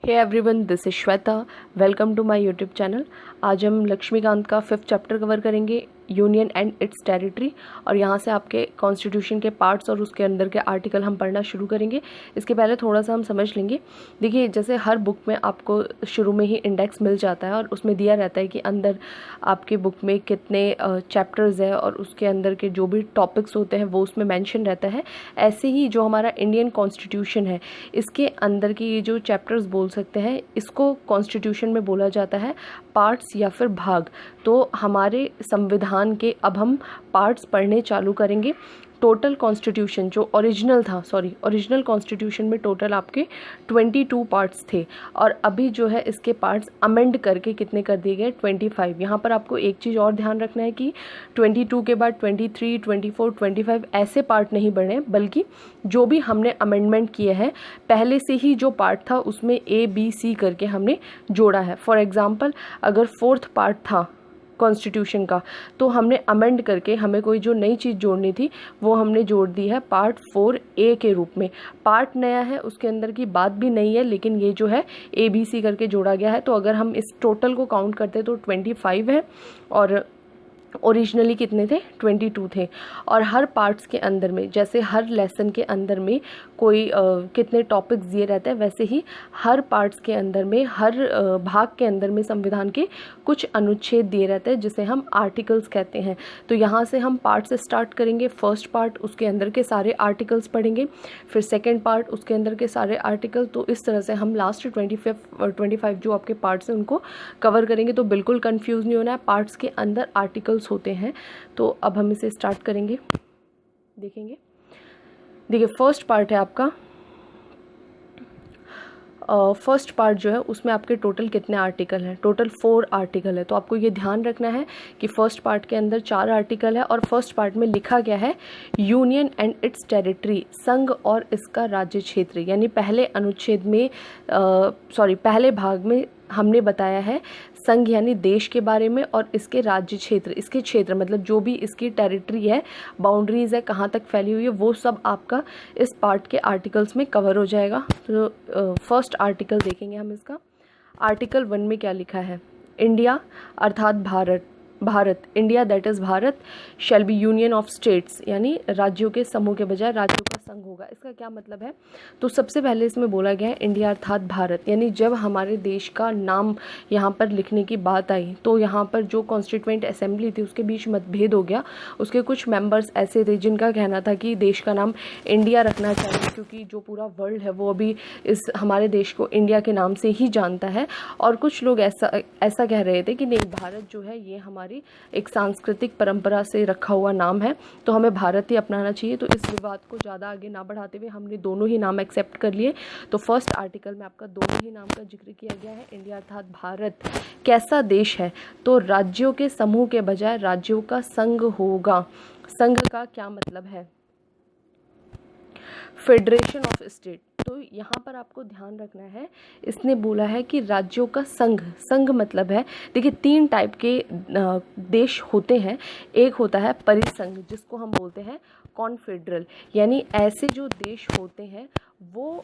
Hey everyone, this is Shweta. Welcome to my YouTube channel. आज हम लक्ष्मीकांत का 5th चैप्टर कवर करेंगे, यूनियन एंड इट्स टेरिटरी। और यहाँ से आपके कॉन्स्टिट्यूशन के पार्ट्स और उसके अंदर के आर्टिकल हम पढ़ना शुरू करेंगे। इसके पहले थोड़ा सा हम समझ लेंगे। देखिए, जैसे हर बुक में आपको शुरू में ही इंडेक्स मिल जाता है और उसमें दिया रहता है कि अंदर आपके बुक में कितने चैप्टर्स है और उसके अंदर के जो भी टॉपिक्स होते हैं वो उसमें मेंशन रहता है। ऐसे ही जो हमारा इंडियन कॉन्स्टिट्यूशन है, इसके अंदर के ये जो चैप्टर्स बोल सकते हैं, इसको कॉन्स्टिट्यूशन में बोला जाता है पार्ट्स या फिर भाग। तो हमारे संविधान के अब हम पार्ट्स पढ़ने चालू करेंगे। टोटल कॉन्स्टिट्यूशन जो ओरिजिनल कॉन्स्टिट्यूशन में टोटल आपके 22 पार्ट्स थे और अभी जो है इसके पार्ट्स अमेंड करके कितने कर दिए गए, 25। यहाँ पर आपको एक चीज़ और ध्यान रखना है कि 22 के बाद 23, 24, 25 ऐसे पार्ट नहीं बने, बल्कि जो भी हमने अमेंडमेंट किए हैं पहले से ही जो पार्ट था उसमें ABC करके हमने जोड़ा है। फॉर एग्ज़ाम्पल, अगर 4th पार्ट था कॉन्स्टिट्यूशन का, तो हमने अमेंड करके हमें कोई जो नई चीज़ जोड़नी थी वो हमने जोड़ दी है पार्ट 4A के रूप में। पार्ट नया है, उसके अंदर की बात भी नई है, लेकिन ये जो है ABC करके जोड़ा गया है। तो अगर हम इस टोटल को काउंट करते तो 25 है और ओरिजिनली कितने थे, 22 थे। और हर पार्ट्स के अंदर में, जैसे हर लेसन के अंदर में कोई कितने टॉपिक्स दिए रहते हैं, वैसे ही हर पार्ट्स के अंदर में, हर भाग के अंदर में संविधान के कुछ अनुच्छेद दिए रहते हैं, जिसे हम आर्टिकल्स कहते हैं। तो यहाँ से हम पार्ट से स्टार्ट करेंगे। फर्स्ट पार्ट, उसके अंदर के सारे आर्टिकल्स पढ़ेंगे, फिर सेकेंड पार्ट, उसके अंदर के सारे आर्टिकल। तो इस तरह से हम लास्ट 25 जो आपके पार्ट्स हैं उनको कवर करेंगे। तो बिल्कुल कन्फ्यूज़ नहीं होना है, पार्ट्स के अंदर आर्टिकल्स होते हैं। तो अब हम इसे स्टार्ट करेंगे, देखेंगे। देखिए, फर्स्ट पार्ट है आपका। फर्स्ट पार्ट जो है उसमें आपके टोटल कितने आर्टिकल हैं, टोटल 4 आर्टिकल है। तो आपको ये ध्यान रखना है कि फर्स्ट पार्ट के अंदर 4 आर्टिकल है और फर्स्ट पार्ट में लिखा गया है यूनियन एंड इट्स टेरिटरी, संघ और इसका राज्य क्षेत्र। यानी पहले अनुच्छेद में पहले भाग में हमने बताया है संघ यानी देश के बारे में, और इसके राज्य क्षेत्र, इसके क्षेत्र मतलब जो भी इसकी टेरिटरी है, बाउंड्रीज है, कहाँ तक फैली हुई है, वो सब आपका इस पार्ट के आर्टिकल्स में कवर हो जाएगा। तो फर्स्ट आर्टिकल देखेंगे हम इसका। आर्टिकल 1 में क्या लिखा है, इंडिया अर्थात Bharat India that is Bharat shall be union of states, यानी राज्यों के समूह के बजाय राज्यों का संघ होगा। इसका क्या मतलब है, तो सबसे पहले इसमें बोला गया है इंडिया अर्थात भारत। यानी जब हमारे देश का नाम यहाँ पर लिखने की बात आई तो यहाँ पर जो कॉन्स्टिट्यूएंट असेंबली थी उसके बीच मतभेद हो गया। उसके कुछ मेंबर्स ऐसे थे जिनका कहना था कि देश का नाम इंडिया रखना चाहिए, क्योंकि जो पूरा वर्ल्ड है वो अभी इस हमारे देश को इंडिया के नाम से ही जानता है। और कुछ लोग ऐसा कह रहे थे कि नहीं, भारत जो है ये हमारी एक सांस्कृतिक परंपरा से रखा हुआ नाम है, तो हमें भारत ही अपनाना चाहिए। तो इस विवाद को ज़्यादा आगे ना बढ़ाते हुए हमने दोनों ही नाम एक्सेप्ट कर लिए। तो फर्स्ट आर्टिकल में आपका दोनों ही नाम का जिक्र किया गया है। इंडिया अर्थात भारत कैसा देश है, तो राज्यों के समूह के बजाय राज्यों का संघ होगा। संघ का क्या मतलब है, फेडरेशन ऑफ स्टेट। तो यहाँ पर आपको ध्यान रखना है, इसने बोला है कि राज्यों का संघ मतलब है, देखिए 3 टाइप के देश होते हैं। एक होता है परिसंघ, जिसको हम बोलते हैं कॉन्फेडरल, यानी ऐसे जो देश होते हैं वो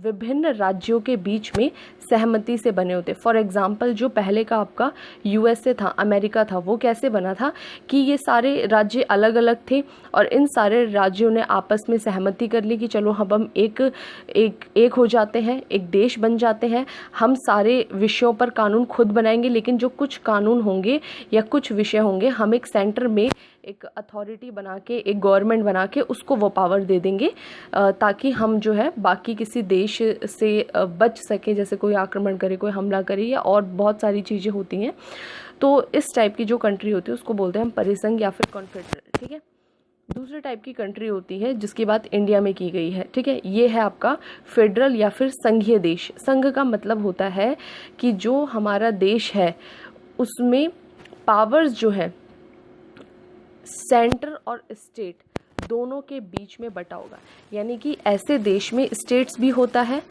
विभिन्न राज्यों के बीच में सहमति से बने होते। फॉर एग्जांपल, जो पहले का आपका USA था, अमेरिका था, वो कैसे बना था कि ये सारे राज्य अलग अलग थे और इन सारे राज्यों ने आपस में सहमति कर ली कि चलो हम एक हो जाते हैं, एक देश बन जाते हैं, हम सारे विषयों पर कानून खुद बनाएंगे, लेकिन जो कुछ कानून होंगे या कुछ विषय होंगे, हम एक सेंटर में एक अथॉरिटी बना के, एक गवर्नमेंट बना के उसको वो पावर दे देंगे, ताकि हम जो है बाकी किसी देश से बच सके, जैसे कोई आक्रमण करे, कोई हमला करे, या और बहुत सारी चीज़ें होती हैं। तो इस टाइप की जो कंट्री होती है उसको बोलते हैं हम परिसंघ या फिर कॉन्फेडरल, ठीक है। दूसरे टाइप की कंट्री होती है जिसकी बात इंडिया में की गई है, ठीक है। ये है आपका फेडरल या फिर संघीय देश। संघ का मतलब होता है कि जो हमारा देश है उसमें पावर्स जो है सेंटर और स्टेट दोनों के बीच में बटा होगा। यानी कि ऐसे देश में स्टेट्स भी होता है,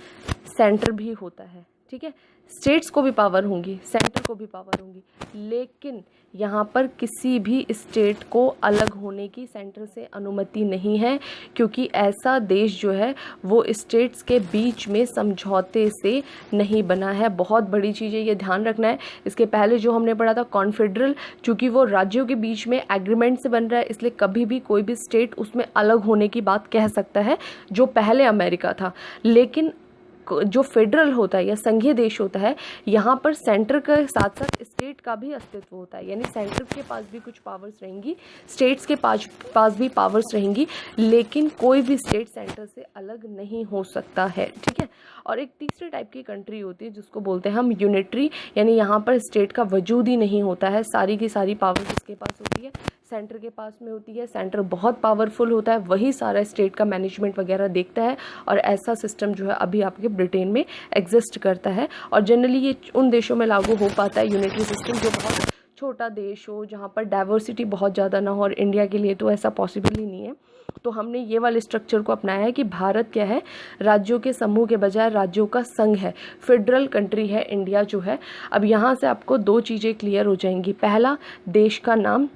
सेंटर भी होता है, ठीक है। स्टेट्स को भी पावर होंगी, सेंटर को भी पावर होंगी, लेकिन यहाँ पर किसी भी स्टेट को अलग होने की सेंटर से अनुमति नहीं है, क्योंकि ऐसा देश जो है वो स्टेट्स के बीच में समझौते से नहीं बना है। बहुत बड़ी चीज़ है, ये ध्यान रखना है। इसके पहले जो हमने पढ़ा था कॉन्फेडरल, चूँकि वो राज्यों के बीच में एग्रीमेंट से बन रहा है, इसलिए कभी भी कोई भी स्टेट उसमें अलग होने की बात कह सकता है, जो पहले अमेरिका था। लेकिन जो फेडरल होता है या संघीय देश होता है, यहाँ पर सेंटर के साथ साथ स्टेट का भी अस्तित्व होता है, यानी सेंटर के पास भी कुछ पावर्स रहेंगी, स्टेट्स के पास भी पावर्स रहेंगी, लेकिन कोई भी स्टेट सेंटर से अलग नहीं हो सकता है, ठीक है। और एक तीसरे टाइप की कंट्री होती है जिसको बोलते हैं हम यूनिटरी, यानी यहाँ पर स्टेट का वजूद ही नहीं होता है, सारी की सारी पावर जिसके पास होती है सेंटर के पास में होती है। सेंटर बहुत पावरफुल होता है, वही सारा स्टेट का मैनेजमेंट वगैरह देखता है, और ऐसा सिस्टम जो है अभी आपके ब्रिटेन में एग्जिस्ट करता है। और जनरली ये उन देशों में लागू हो पाता है यूनिटरी सिस्टम जो बहुत छोटा देश हो, जहाँ पर डाइवर्सिटी बहुत ज़्यादा ना हो, और इंडिया के लिए तो ऐसा पॉसिबल ही नहीं है। तो हमने ये वाले स्ट्रक्चर को अपनाया है कि भारत क्या है, राज्यों के समूह के बजाय राज्यों का संघ है, फेडरल कंट्री है इंडिया जो है। अब यहाँ से आपको दो चीज़ें क्लियर हो जाएंगी। पहला, देश का नाम।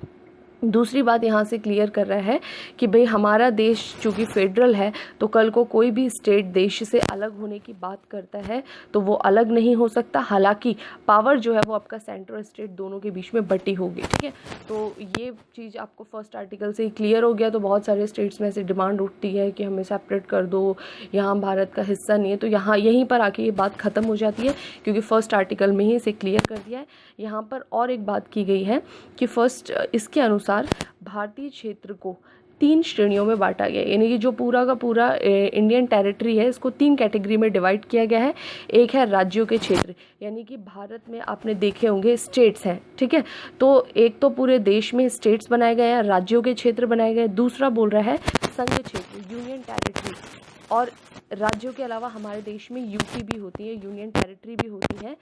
दूसरी बात यहाँ से क्लियर कर रहा है कि भाई हमारा देश चूँकि फेडरल है, तो कल को कोई भी स्टेट देश से अलग होने की बात करता है तो वो अलग नहीं हो सकता। हालांकि पावर जो है वो आपका सेंटर और स्टेट दोनों के बीच में बटी होगी, ठीक है। तो ये चीज़ आपको फर्स्ट आर्टिकल से ही क्लियर हो गया। तो बहुत सारे स्टेट्स में ऐसे डिमांड उठती है कि हमें सेपरेट कर दो, यहाँ भारत का हिस्सा नहीं है, तो यहाँ यहीं पर आके ये बात ख़त्म हो जाती है, क्योंकि फर्स्ट आर्टिकल में ही इसे क्लियर कर दिया है। यहाँ पर और एक बात की गई है कि फर्स्ट इसके अनुसार भारतीय क्षेत्र को 3 श्रेणियों में बांटा गया है, यानी कि जो पूरा का पूरा इंडियन टेरिटरी है इसको 3 कैटेगरी में डिवाइड किया गया है। एक है राज्यों के क्षेत्र, यानी कि भारत में आपने देखे होंगे स्टेट्स हैं, ठीक है। तो एक तो पूरे देश में स्टेट्स बनाए गए हैं, राज्यों के क्षेत्र बनाए गए। दूसरा बोल रहा है संघ क्षेत्र, यूनियन टेरिटरी। और राज्यों के अलावा हमारे देश में यूटी भी होती है, यूनियन टेरिटरी भी होती है।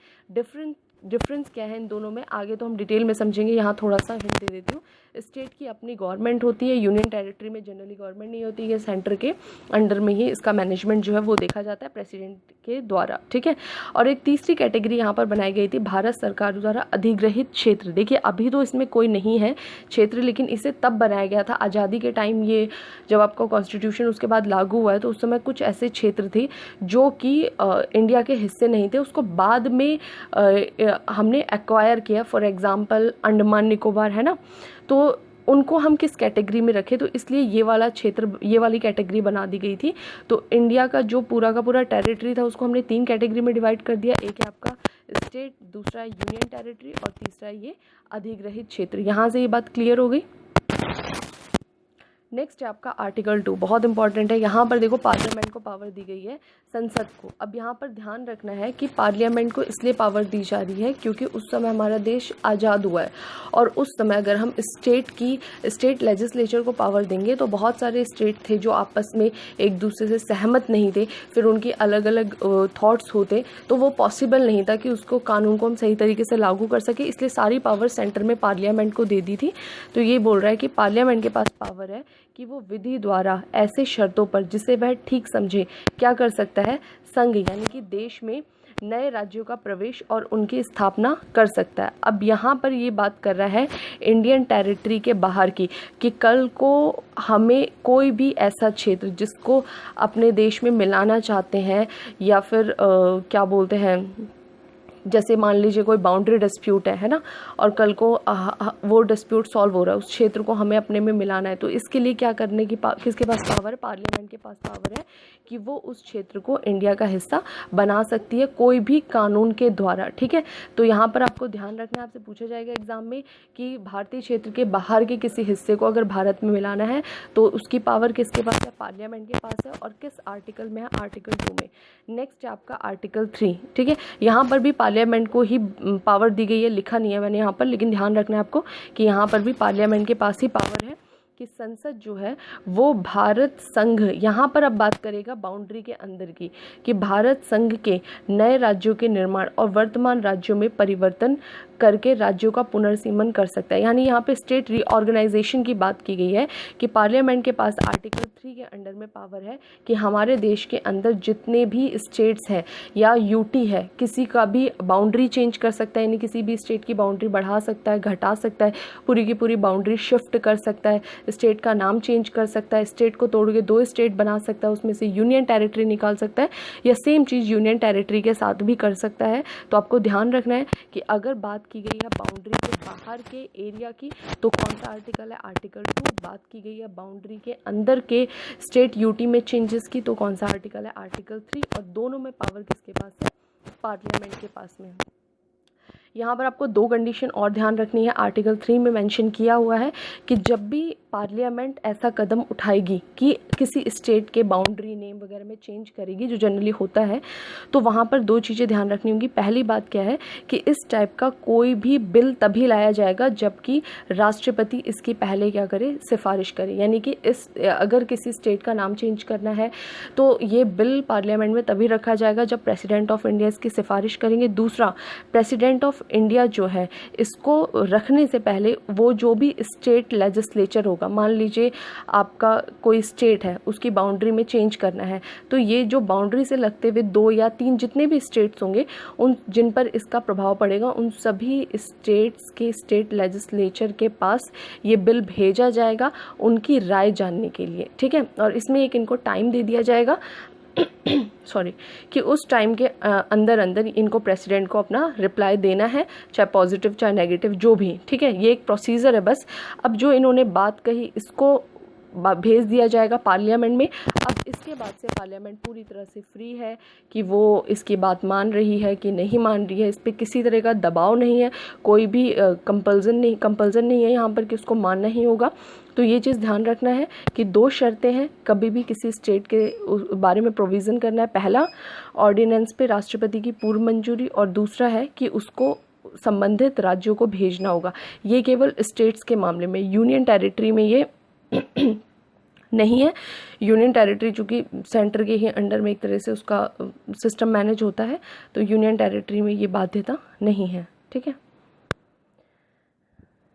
डिफरेंस क्या है इन दोनों में, आगे तो हम डिटेल में समझेंगे, यहाँ थोड़ा सा हिंट दे देती हूँ। स्टेट की अपनी गवर्नमेंट होती है, यूनियन टेरिटरी में जनरली गवर्नमेंट नहीं होती है, सेंटर के अंडर में ही इसका मैनेजमेंट जो है वो देखा जाता है प्रेसिडेंट के द्वारा, ठीक है। और एक तीसरी कैटेगरी यहाँ पर बनाई गई थी, भारत सरकार द्वारा अधिग्रहित क्षेत्र। देखिए अभी तो इसमें कोई नहीं है क्षेत्र, लेकिन इसे तब बनाया गया था आज़ादी के टाइम, ये जब आपका कॉन्स्टिट्यूशन उसके बाद लागू हुआ है, तो उस समय कुछ ऐसे क्षेत्र थे जो कि इंडिया के हिस्से नहीं थे, उसको बाद में हमने एक्वायर किया। फॉर एग्जांपल अंडमान निकोबार है ना, तो उनको हम किस कैटेगरी में रखें, तो इसलिए ये वाला क्षेत्र, ये वाली कैटेगरी बना दी गई थी। तो इंडिया का जो पूरा का पूरा टेरिटरी था उसको हमने 3 कैटेगरी में डिवाइड कर दिया। एक है आपका स्टेट, दूसरा है यूनियन टेरिटरी, और तीसरा है ये अधिग्रहित क्षेत्र। यहाँ से ये बात क्लियर हो गई। नेक्स्ट है आपका आर्टिकल 2, बहुत इंपॉर्टेंट है। यहाँ पर देखो पार्लियामेंट को पावर दी गई है, संसद को। अब यहाँ पर ध्यान रखना है कि पार्लियामेंट को इसलिए पावर दी जा रही है क्योंकि उस समय हमारा देश आज़ाद हुआ है, और उस समय अगर हम स्टेट लेजिस्लेचर को पावर देंगे तो बहुत सारे स्टेट थे जो आपस में एक दूसरे से सहमत नहीं थे, फिर उनकी अलग अलग थॉट्स होते, तो वो पॉसिबल नहीं था कि उसको कानून को हम सही तरीके से लागू कर सके, इसलिए सारी पावर सेंटर में पार्लियामेंट को दे दी थी। तो ये बोल रहा है कि पार्लियामेंट के पास पावर है कि वो विधि द्वारा ऐसे शर्तों पर जिसे वह ठीक समझे क्या कर सकता है, संघ यानी कि देश में नए राज्यों का प्रवेश और उनकी स्थापना कर सकता है। अब यहाँ पर ये बात कर रहा है इंडियन टेरिटरी के बाहर की, कि कल को हमें कोई भी ऐसा क्षेत्र जिसको अपने देश में मिलाना चाहते हैं, या फिर क्या बोलते हैं, जैसे मान लीजिए कोई बाउंड्री डिस्प्यूट है ना, और कल को वो डिस्प्यूट सॉल्व हो रहा है, उस क्षेत्र को हमें अपने में मिलाना है, तो इसके लिए क्या करने की किसके पास पावर है, पार्लियामेंट के पास पावर है कि वो उस क्षेत्र को इंडिया का हिस्सा बना सकती है कोई भी कानून के द्वारा, ठीक है। तो यहाँ पर आपको ध्यान रखना है, आपसे पूछा जाएगा एग्जाम में कि भारतीय क्षेत्र के बाहर के किसी हिस्से को अगर भारत में मिलाना है तो उसकी पावर किसके पास है, पार्लियामेंट के पास है, और किस आर्टिकल में है, आर्टिकल 2 में। नेक्स्ट है आपका आर्टिकल 3, ठीक है। यहाँ पर भी पार्लियामेंट को ही पावर दी गई है, लिखा नहीं है मैंने यहाँ पर, लेकिन ध्यान रखना है आपको कि यहाँ पर भी पार्लियामेंट के पास ही पावर है कि संसद जो है वो भारत संघ, यहाँ पर अब बात करेगा बाउंड्री के अंदर की, कि भारत संघ के नए राज्यों के निर्माण और वर्तमान राज्यों में परिवर्तन करके राज्यों का पुनर्सीमन कर सकता है। यानी यहाँ पे स्टेट रीऑर्गेनाइजेशन की बात की गई है कि पार्लियामेंट के पास आर्टिकल 3 के अंडर में पावर है कि हमारे देश के अंदर जितने भी स्टेट्स हैं या यूटी है, किसी का भी बाउंड्री चेंज कर सकता है, यानी किसी भी स्टेट की बाउंड्री बढ़ा सकता है, घटा सकता है, पूरी की पूरी बाउंड्री शिफ्ट कर सकता है, स्टेट का नाम चेंज कर सकता है, स्टेट को तोड़ के 2 स्टेट बना सकता है, उसमें से यूनियन टेरिटरी निकाल सकता है, या सेम चीज़ यूनियन टेरिटरी के साथ भी कर सकता है। तो आपको ध्यान रखना है कि अगर बात की गई है बाउंड्री के बाहर के एरिया की तो कौन सा आर्टिकल है, आर्टिकल 2। बात की गई है बाउंड्री के अंदर के स्टेट यूटी में चेंजेस की तो कौन सा आर्टिकल है, आर्टिकल 3। और दोनों में पावर किसके पास है, पार्लियामेंट के पास में है। यहाँ पर आपको 2 कंडीशन और ध्यान रखनी है। आर्टिकल 3 में मेंशन किया हुआ है कि जब भी पार्लियामेंट ऐसा कदम उठाएगी कि किसी स्टेट के बाउंड्री नेम वगैरह में चेंज करेगी, जो जनरली होता है, तो वहाँ पर 2 चीज़ें ध्यान रखनी होंगी। पहली बात क्या है कि इस टाइप का कोई भी बिल तभी लाया जाएगा जबकि राष्ट्रपति इसकी पहले क्या करे, सिफारिश करे। यानी कि अगर किसी स्टेट का नाम चेंज करना है तो ये बिल पार्लियामेंट में तभी रखा जाएगा जब प्रेसिडेंट ऑफ इंडिया इसकी सिफारिश करेंगे। दूसरा, प्रेसिडेंट ऑफ इंडिया जो है इसको रखने से पहले वो जो भी स्टेट लेजिस्लेचर होगा, मान लीजिए आपका कोई स्टेट है, उसकी बाउंड्री में चेंज करना है, तो ये जो बाउंड्री से लगते हुए 2 या 3 जितने भी स्टेट्स होंगे उन जिन पर इसका प्रभाव पड़ेगा, उन सभी स्टेट्स के स्टेट लेजिस्लेचर के पास ये बिल भेजा जाएगा उनकी राय जानने के लिए, ठीक है। और इसमें एक इनको टाइम दे दिया जाएगा सॉरी, कि उस टाइम के अंदर अंदर इनको प्रेसिडेंट को अपना रिप्लाई देना है, चाहे पॉजिटिव चाहे नेगेटिव जो भी, ठीक है। ये एक प्रोसीजर है बस। अब जो इन्होंने बात कही इसको भेज दिया जाएगा पार्लियामेंट में। अब इसके बाद से पार्लियामेंट पूरी तरह से फ्री है कि वो इसकी बात मान रही है कि नहीं मान रही है, इस पर किसी तरह का दबाव नहीं है, कोई भी कंपल्सन नहीं है यहाँ पर कि उसको मानना ही होगा। तो ये चीज़ ध्यान रखना है कि 2 शर्तें हैं कभी भी किसी स्टेट के बारे में प्रोविज़न करना है। पहला, ऑर्डिनेंस पे राष्ट्रपति की पूर्व मंजूरी, और दूसरा है कि उसको संबंधित राज्यों को भेजना होगा। ये केवल स्टेट्स के मामले में, यूनियन टेरिटरी में ये नहीं है। यूनियन टेरिटरी चूँकि सेंटर के ही अंडर में एक तरह से उसका सिस्टम मैनेज होता है, तो यूनियन टेरिटरी में ये बाध्यता नहीं है, ठीक है।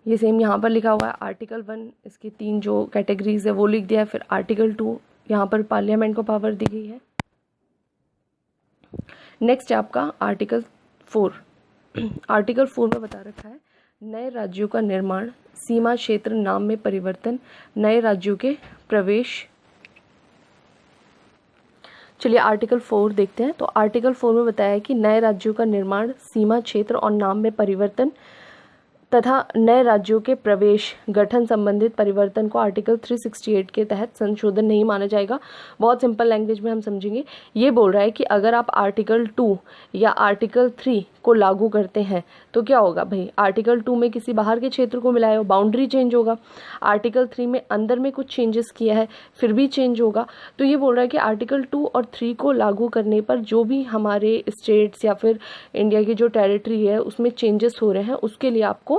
ये सेम यहाँ पर लिखा हुआ है। आर्टिकल 1 इसकी 3 जो कैटेगरीज है वो लिख दिया है। फिर आर्टिकल 2 यहाँ पर पार्लियामेंट को पावर दी गई है। नेक्स्ट है आपका आर्टिकल 4। आर्टिकल 4 में बता रखा है नए राज्यों का निर्माण, सीमा क्षेत्र नाम में परिवर्तन, नए राज्यों के प्रवेश। चलिए आर्टिकल 4 देखते हैं। तो आर्टिकल 4 में बताया है कि नए राज्यों का निर्माण, सीमा क्षेत्र और नाम में परिवर्तन तथा नए राज्यों के प्रवेश गठन संबंधित परिवर्तन को आर्टिकल 368 के तहत संशोधन नहीं माना जाएगा। बहुत सिंपल लैंग्वेज में हम समझेंगे। ये बोल रहा है कि अगर आप आर्टिकल 2 या आर्टिकल 3 को लागू करते हैं तो क्या होगा भाई, आर्टिकल 2 में किसी बाहर के क्षेत्र को मिलाए हो, बाउंड्री चेंज होगा। आर्टिकल 3 में अंदर में कुछ चेंजेस किया है, फिर भी चेंज होगा। तो ये बोल रहा है कि आर्टिकल 2 और 3 को लागू करने पर जो भी हमारे स्टेट्स या फिर इंडिया की जो टेरिटरी है उसमें चेंजेस हो रहे हैं, उसके लिए आपको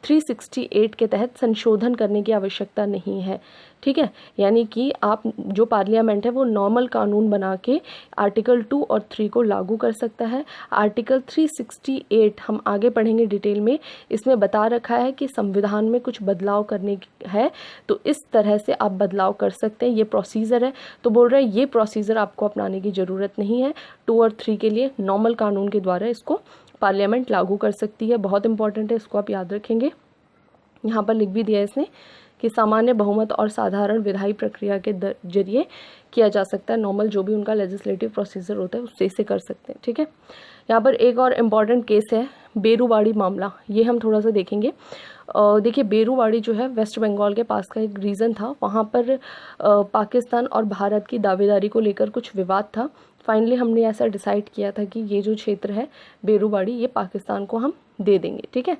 368 के तहत संशोधन करने की आवश्यकता नहीं है, ठीक है। यानी कि आप जो पार्लियामेंट है वो नॉर्मल कानून बना के आर्टिकल 2 और 3 को लागू कर सकता है। आर्टिकल 368 हम आगे पढ़ेंगे डिटेल में। इसमें बता रखा है कि संविधान में कुछ बदलाव करने है, तो इस तरह से आप बदलाव कर सकते हैं। ये प्रोसीजर है। तो बोल रहे हैं ये प्रोसीजर आपको अपनाने की ज़रूरत नहीं है। 2 और 3 के लिए नॉर्मल कानून के द्वारा इसको पार्लियामेंट लागू कर सकती है। बहुत इंपॉर्टेंट है, इसको आप याद रखेंगे। यहाँ पर लिख भी दिया है इसने कि सामान्य बहुमत और साधारण विधायी प्रक्रिया के जरिए किया जा सकता है। नॉर्मल जो भी उनका लेजिस्लेटिव प्रोसीजर होता है उससे इसे कर सकते हैं, ठीक है। यहाँ पर एक और इम्पॉर्टेंट केस है बेरूवाड़ी मामला, ये हम थोड़ा सा देखेंगे। देखिए बेरूवाड़ी जो है वेस्ट बंगाल के पास का एक रीजन था। वहाँ पर पाकिस्तान और भारत की दावेदारी को लेकर कुछ विवाद था। फाइनली हमने ऐसा डिसाइड किया था कि ये जो क्षेत्र है बेरूवाड़ी, ये पाकिस्तान को हम दे देंगे, ठीक है,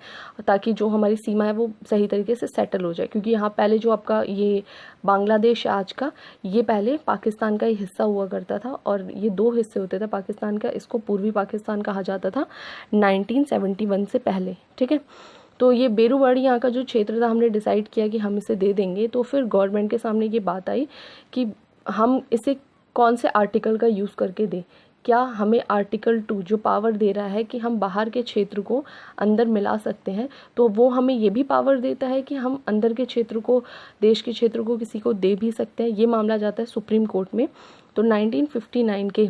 ताकि जो हमारी सीमा है वो सही तरीके से सेटल हो जाए। क्योंकि यहाँ पहले जो आपका ये बांग्लादेश आज का, ये पहले पाकिस्तान का ही हिस्सा हुआ करता था और ये 2 हिस्से होते थे पाकिस्तान का। इसको पूर्वी पाकिस्तान कहा जाता था 1971 से पहले, ठीक है। तो ये बेरूवाड़ी यहाँ का जो क्षेत्र था, हमने डिसाइड किया कि हम इसे दे देंगे। तो फिर गवर्नमेंट के सामने ये बात आई कि हम इसे कौन से आर्टिकल का यूज़ करके दें, क्या हमें आर्टिकल 2 जो पावर दे रहा है कि हम बाहर के क्षेत्र को अंदर मिला सकते हैं, तो वो हमें ये भी पावर देता है कि हम अंदर के क्षेत्र को, देश के क्षेत्र को किसी को दे भी सकते हैं। ये मामला जाता है सुप्रीम कोर्ट में। तो 1959 के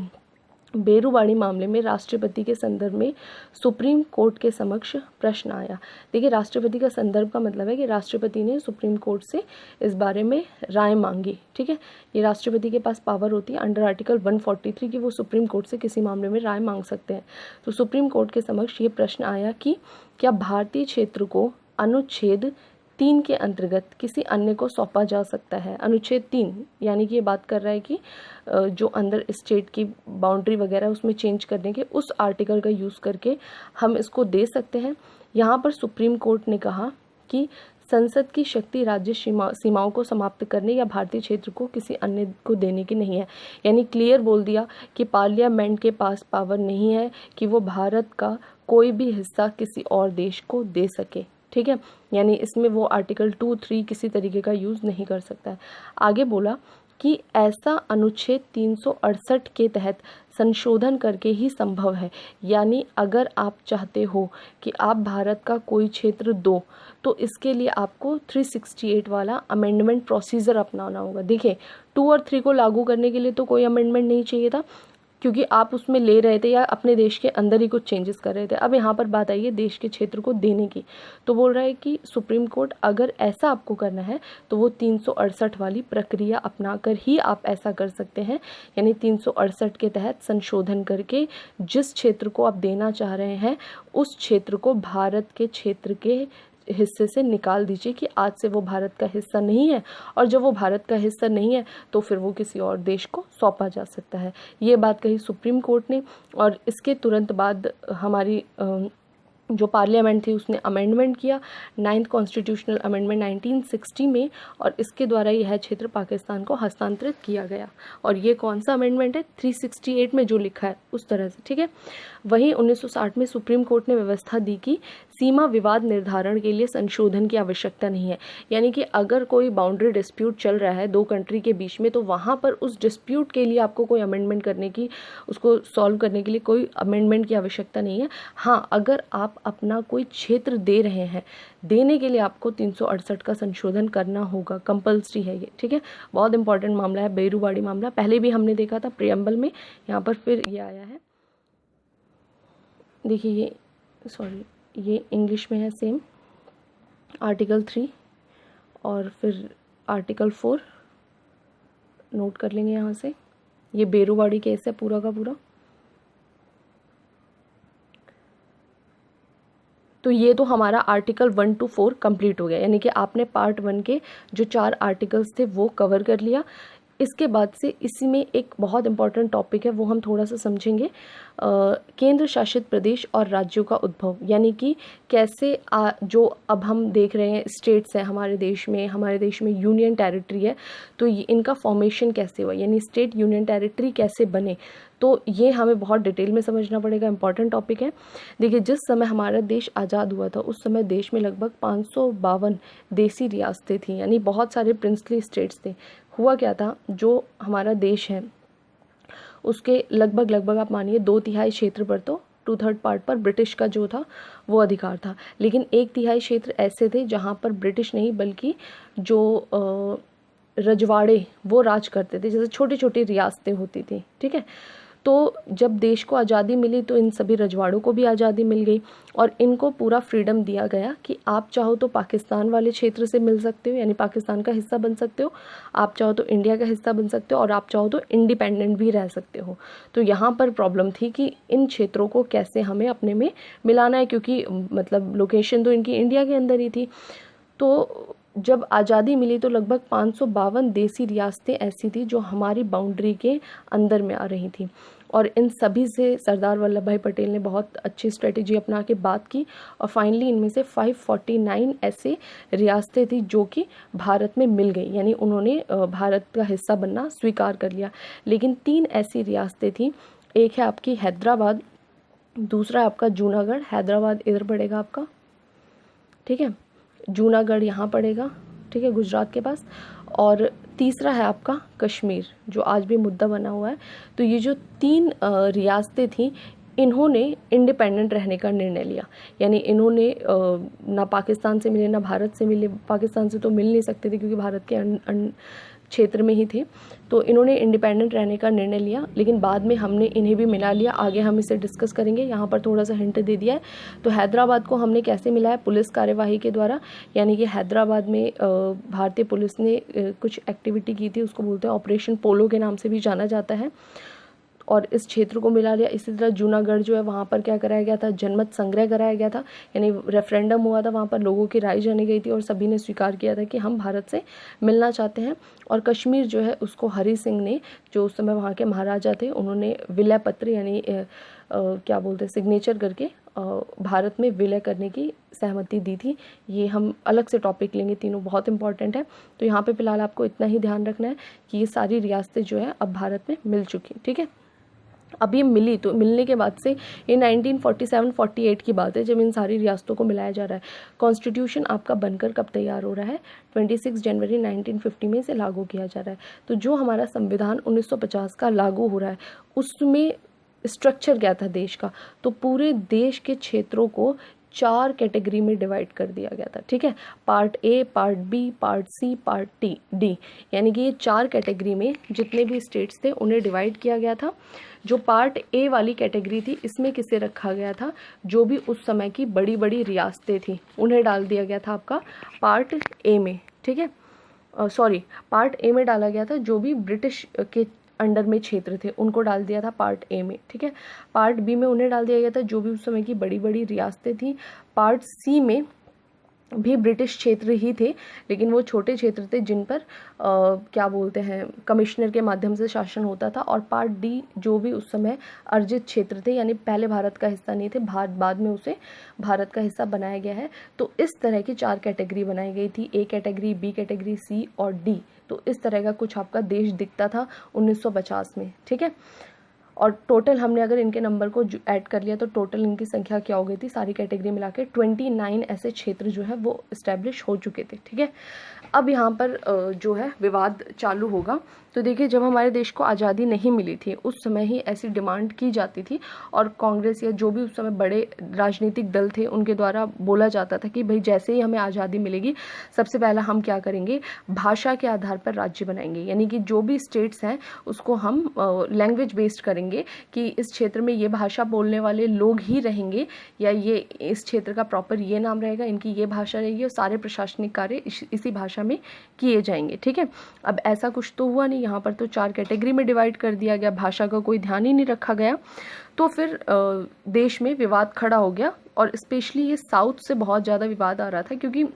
बेरुवाड़ी मामले में राष्ट्रपति के संदर्भ में सुप्रीम कोर्ट के समक्ष प्रश्न आया। देखिए, राष्ट्रपति का संदर्भ का मतलब है कि राष्ट्रपति ने सुप्रीम कोर्ट से इस बारे में राय मांगी। ठीक है, ये राष्ट्रपति के पास पावर होती है अंडर आर्टिकल 143 कि वो सुप्रीम कोर्ट से किसी मामले में राय मांग सकते हैं। तो सुप्रीम कोर्ट के समक्ष ये प्रश्न आया कि क्या भारतीय क्षेत्र को अनुच्छेद 3 के अंतर्गत किसी अन्य को सौंपा जा सकता है। अनुच्छेद 3 यानी कि ये बात कर रहा है कि जो अंदर स्टेट की बाउंड्री वगैरह उसमें चेंज करने के उस आर्टिकल का यूज़ करके हम इसको दे सकते हैं। यहाँ पर सुप्रीम कोर्ट ने कहा कि संसद की शक्ति राज्य सीमाओं को समाप्त करने या भारतीय क्षेत्र को किसी अन्य को देने की नहीं है। यानी क्लियर बोल दिया कि पार्लियामेंट के पास पावर नहीं है कि वो भारत का कोई भी हिस्सा किसी और देश को दे सके। ठीक है, यानी इसमें वो आर्टिकल 2, 3 किसी तरीके का यूज़ नहीं कर सकता है। आगे बोला कि ऐसा अनुच्छेद 368 के तहत संशोधन करके ही संभव है। यानी अगर आप चाहते हो कि आप भारत का कोई क्षेत्र दो, तो इसके लिए आपको 368 वाला अमेंडमेंट प्रोसीजर अपनाना होगा। देखिए, 2 और 3 को लागू करने के लिए तो कोई अमेंडमेंट नहीं चाहिए था, क्योंकि आप उसमें ले रहे थे या अपने देश के अंदर ही कुछ चेंजेस कर रहे थे। अब यहाँ पर बात आई है देश के क्षेत्र को देने की, तो बोल रहा है कि सुप्रीम कोर्ट अगर ऐसा आपको करना है तो वो 368 वाली प्रक्रिया अपनाकर ही आप ऐसा कर सकते हैं। यानी 368 के तहत संशोधन करके जिस क्षेत्र को आप देना चाह रहे हैं उस क्षेत्र को भारत के क्षेत्र के हिस्से से निकाल दीजिए कि आज से वो भारत का हिस्सा नहीं है, और जब वो भारत का हिस्सा नहीं है तो फिर वो किसी और देश को सौंपा जा सकता है। ये बात कही सुप्रीम कोर्ट ने, और इसके तुरंत बाद हमारी जो पार्लियामेंट थी उसने अमेंडमेंट किया, 9th कॉन्स्टिट्यूशनल अमेंडमेंट 1960 में, और इसके द्वारा यह क्षेत्र पाकिस्तान को हस्तांतरित किया गया। और ये कौन सा अमेंडमेंट है? 368 में जो लिखा है उस तरह से। ठीक है, वहीं 1960 में सुप्रीम कोर्ट ने व्यवस्था दी कि सीमा विवाद निर्धारण के लिए संशोधन की आवश्यकता नहीं है। यानी कि अगर कोई बाउंड्री डिस्प्यूट चल रहा है दो कंट्री के बीच में, तो वहाँ पर उस डिस्प्यूट के लिए आपको कोई अमेंडमेंट करने की, उसको सॉल्व करने के लिए कोई अमेंडमेंट की आवश्यकता नहीं है। हाँ, अगर आप अपना कोई क्षेत्र दे रहे हैं, देने के लिए आपको 368 का संशोधन करना होगा, कंपल्सरी है ये। ठीक है, बहुत इंपॉर्टेंट मामला है बेरुवाड़ी मामला, पहले भी हमने देखा था प्रियम्बल में, यहाँ पर फिर ये आया है। देखिए ये इंग्लिश में है सेम, आर्टिकल 3 और फिर आर्टिकल 4 नोट कर लेंगे यहाँ से। ये बेरुवाड़ी केस है पूरा का पूरा। तो ये तो हमारा आर्टिकल 1 to 4 कंप्लीट हो गया, यानी कि आपने पार्ट 1 के जो 4 आर्टिकल्स थे वो कवर कर लिया। इसके बाद से इसी में एक बहुत इंपॉर्टेंट टॉपिक है, वो हम थोड़ा सा समझेंगे, केंद्र शासित प्रदेश और राज्यों का उद्भव। यानी कि कैसे जो अब हम देख रहे हैं स्टेट्स हैं हमारे देश में यूनियन टेरिटरी है, तो इनका फॉर्मेशन कैसे हुआ, यानी स्टेट यूनियन टेरिटरी कैसे बने, तो ये हमें बहुत डिटेल में समझना पड़ेगा, इंपॉर्टेंट टॉपिक है। देखिए, जिस समय हमारा देश आज़ाद हुआ था उस समय देश में लगभग 552 देसी रियासतें थीं, यानी बहुत सारे प्रिंसली स्टेट्स थे। हुआ क्या था, जो हमारा देश है उसके लगभग आप मानिए 2/3 क्षेत्र पर, तो 2/3 पार्ट पर ब्रिटिश का जो था वो अधिकार था, लेकिन 1/3 क्षेत्र ऐसे थे जहाँ पर ब्रिटिश नहीं बल्कि जो रजवाड़े वो राज करते थे, जैसे छोटी छोटी रियासतें होती थी। ठीक है, तो जब देश को आज़ादी मिली तो इन सभी रजवाड़ों को भी आज़ादी मिल गई और इनको पूरा फ्रीडम दिया गया कि आप चाहो तो पाकिस्तान वाले क्षेत्र से मिल सकते हो, यानी पाकिस्तान का हिस्सा बन सकते हो, आप चाहो तो इंडिया का हिस्सा बन सकते हो, और आप चाहो तो इंडिपेंडेंट भी रह सकते हो। तो यहाँ पर प्रॉब्लम थी कि इन क्षेत्रों को कैसे हमें अपने में मिलाना है, क्योंकि मतलब लोकेशन तो इनकी इंडिया के अंदर ही थी। तो जब आज़ादी मिली तो लगभग 552 देसी रियासतें ऐसी थी जो हमारी बाउंड्री के अंदर में आ रही थी, और इन सभी से सरदार वल्लभ भाई पटेल ने बहुत अच्छी स्ट्रेटेजी अपना के बात की, और फाइनली इनमें से 549 ऐसे रियासतें थी जो कि भारत में मिल गई, यानी उन्होंने भारत का हिस्सा बनना स्वीकार कर लिया। लेकिन 3 ऐसी रियासतें थी, एक है आपकी हैदराबाद, दूसरा आपका जूनागढ़, हैदराबाद इधर पड़ेगा आपका, ठीक है, जूनागढ़ यहाँ पड़ेगा, ठीक है, गुजरात के पास, और तीसरा है आपका कश्मीर, जो आज भी मुद्दा बना हुआ है। तो ये जो 3 रियासतें थीं, इन्होंने इंडिपेंडेंट रहने का निर्णय लिया, यानी इन्होंने ना पाकिस्तान से मिले ना भारत से मिले। पाकिस्तान से तो मिल नहीं सकते थे क्योंकि भारत के क्षेत्र में ही थे। तो इन्होंने इंडिपेंडेंट रहने का निर्णय लिया, लेकिन बाद में हमने इन्हें भी मिला लिया। आगे हम इसे डिस्कस करेंगे। यहाँ पर थोड़ा सा हिंट दे दिया है। तो हैदराबाद को हमने कैसे मिला है? पुलिस कार्यवाही के द्वारा, यानी कि हैदराबाद में भारतीय पुलिस ने कुछ एक्टिविटी की थी, उसको बोलते हैं ऑपरेशन पोलो के नाम से भी जाना जाता है, और इस क्षेत्र को मिला लिया। इसी तरह जूनागढ़ जो है, वहाँ पर क्या कराया गया था? जनमत संग्रह कराया गया था, यानी रेफरेंडम हुआ था, वहाँ पर लोगों की राय जानी गई थी और सभी ने स्वीकार किया था कि हम भारत से मिलना चाहते हैं। और कश्मीर जो है उसको हरि सिंह ने, जो उस समय वहाँ के महाराजा थे, उन्होंने विलय पत्र यानी क्या बोलते हैं, सिग्नेचर करके भारत में विलय करने की सहमति दी थी। ये हम अलग से टॉपिक लेंगे, तीनों बहुत इंपॉर्टेंट है। तो यहाँ पे फिलहाल आपको इतना ही ध्यान रखना है कि ये सारी रियासतें जो है अब भारत में मिल चुकी, ठीक है। अब ये मिली, तो मिलने के बाद से ये 1947-48 की बात है, जब इन सारी रियासतों को मिलाया जा रहा है। कॉन्स्टिट्यूशन आपका बनकर कब तैयार हो रहा है? 26 जनवरी 1950 में इसे लागू किया जा रहा है। तो जो हमारा संविधान 1950 का लागू हो रहा है, उसमें स्ट्रक्चर क्या था देश का? तो पूरे देश के क्षेत्रों को 4 कैटेगरी में डिवाइड कर दिया गया था, ठीक है। Part A, part B, part C, part D, यानी कि ये 4 कैटेगरी में जितने भी स्टेट्स थे उन्हें डिवाइड किया गया था। जो पार्ट ए वाली कैटेगरी थी, इसमें किसे रखा गया था? जो भी उस समय की बड़ी बड़ी रियासतें थी उन्हें डाल दिया गया था आपका पार्ट ए में, ठीक है। पार्ट ए में डाला गया था जो भी ब्रिटिश के अंडर में क्षेत्र थे, उनको डाल दिया था पार्ट ए में, ठीक है। पार्ट बी में उन्हें डाल दिया गया था जो भी उस समय की बड़ी बड़ी रियासतें थी। पार्ट सी में भी ब्रिटिश क्षेत्र ही थे, लेकिन वो छोटे क्षेत्र थे जिन पर क्या बोलते हैं, कमिश्नर के माध्यम से शासन होता था। और पार्ट डी जो भी उस समय अर्जित क्षेत्र थे, यानी पहले भारत का हिस्सा नहीं थे, बाद में उसे भारत का हिस्सा बनाया गया है। तो इस तरह की 4 कैटेगरी बनाई गई थी, ए कैटेगरी, बी कैटेगरी, सी और डी। तो इस तरह का कुछ आपका देश दिखता था 1950 में, ठीक है। और टोटल हमने अगर इनके नंबर को ऐड कर लिया तो टोटल इनकी संख्या क्या हो गई थी? सारी कैटेगरी मिला के 29 ऐसे क्षेत्र जो है वो इस्टेब्लिश हो चुके थे, ठीक है। अब यहाँ पर जो है विवाद चालू होगा। तो देखिए, जब हमारे देश को आज़ादी नहीं मिली थी उस समय ही ऐसी डिमांड की जाती थी, और कांग्रेस या जो भी उस समय बड़े राजनीतिक दल थे उनके द्वारा बोला जाता था कि भाई जैसे ही हमें आज़ादी मिलेगी सबसे पहला हम क्या करेंगे? भाषा के आधार पर राज्य बनाएंगे, यानी कि जो भी स्टेट्स हैं उसको हम लैंग्वेज बेस्ड करेंगे कि इस क्षेत्र में ये भाषा बोलने वाले लोग ही रहेंगे, या ये इस क्षेत्र का प्रॉपर ये नाम रहेगा, इनकी ये भाषा रहेगी और सारे प्रशासनिक कार्य इसी भाषा में किए जाएंगे, ठीक है। अब ऐसा कुछ तो हुआ नहीं, यहाँ पर तो 4 कैटेगरी में डिवाइड कर दिया गया, भाषा का कोई ध्यान ही नहीं रखा गया। तो फिर देश में विवाद खड़ा हो गया, और स्पेशली ये साउथ से बहुत ज़्यादा विवाद आ रहा था, क्योंकि